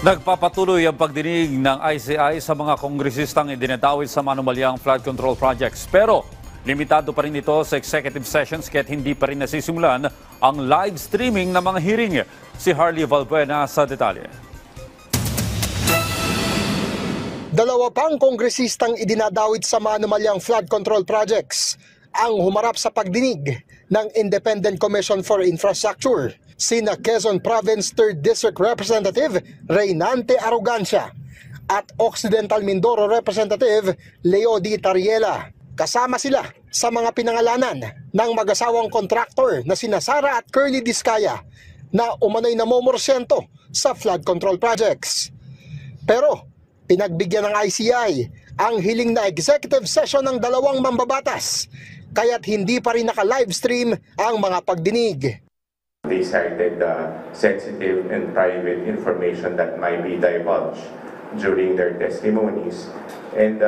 Nagpapatuloy ang pagdinig ng ICI sa mga kongresistang idinatawid sa manumalyang flood control projects. Pero limitado pa rin ito sa executive sessions kaya't hindi pa rin nasisimulan ang live streaming ng mga hearing. Si Harley Valbuena sa detalye. Dalawa pang kongresistang idinadawit sa manumalyang flood control projects ang humarap sa pagdinig ng Independent Commission for Infrastructure, sina Quezon Province 3rd District Representative Reynante Arrogancia at Occidental Mindoro Representative Leo D. Tariela. Kasama sila sa mga pinangalanan ng mag-asawang kontraktor na sina Sara at Curly Discaya na umano'y namomorsyento sa flood control projects. Pero pinagbigyan ng ICI ang hiling na executive session ng dalawang mambabatas, kaya't hindi pa rin naka-livestream ang mga pagdinig. They cited sensitive and private information that might be divulged during their testimonies, and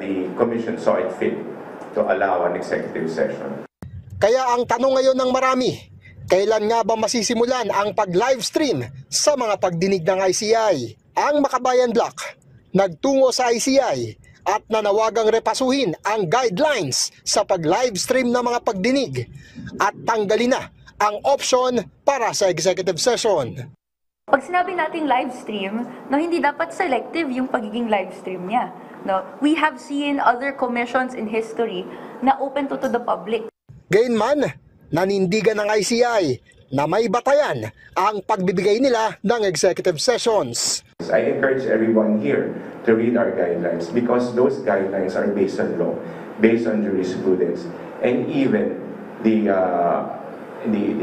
the Commission saw it fit to allow an executive session. Kaya ang tanong ngayon ng marami, kailan nga ba masisimulan ang pag-livestream sa mga pagdinig ng ICI? Ang Makabayan Bloc nagtungo sa ICI at nanawagang repasuhin ang guidelines sa pag-livestream ng mga pagdinig at tanggalin na ang option para sa executive session. Pag sinabi nating live stream, no, hindi dapat selective yung pagiging live stream niya. No? We have seen other commissions in history na open to the public. Gayunman, nanindigan ng ICI na may batayan ang pagbibigay nila ng executive sessions. I encourage everyone here to read our guidelines because those guidelines are based on law, based on jurisprudence, and even the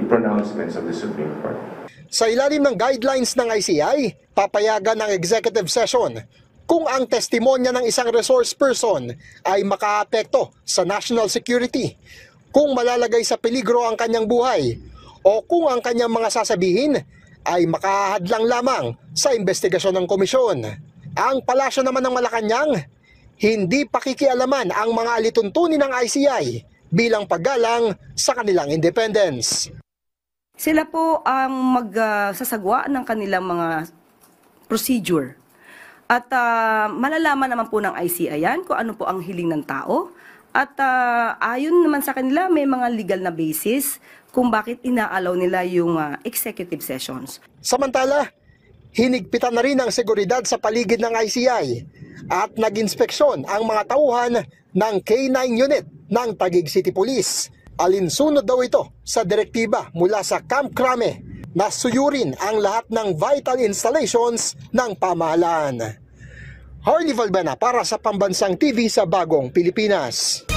pronouncements of the Supreme Court. Sa ilalim ng guidelines ng ICI, papayagan ng executive session kung ang testimonya ng isang resource person ay makaapekto sa national security, kung malalagay sa peligro ang kanyang buhay, o kung ang kanyang mga sasabihin ay makahadlang lamang sa investigasyon ng komisyon. Ang palasyo naman ng Malacanang, hindi pakikialaman ang mga alituntunin ng ICI bilang paggalang sa kanilang independence. Sila po ang magsasagwa ng kanilang mga procedure. At malalaman naman po ng ICI yan kung ano po ang hiling ng tao. At ayon naman sa kanila, may mga legal na basis kung bakit inaalaw nila yung executive sessions. Samantala, hinigpitan na rin ang seguridad sa paligid ng ICI at nag-inspeksyon ang mga tauhan ng K9 unit ng Taguig City Police. Alinsunod daw ito sa direktiba mula sa Camp Crame na suyurin ang lahat ng vital installations ng pamahalaan. Harley Valbuena para sa Pambansang TV sa Bagong Pilipinas.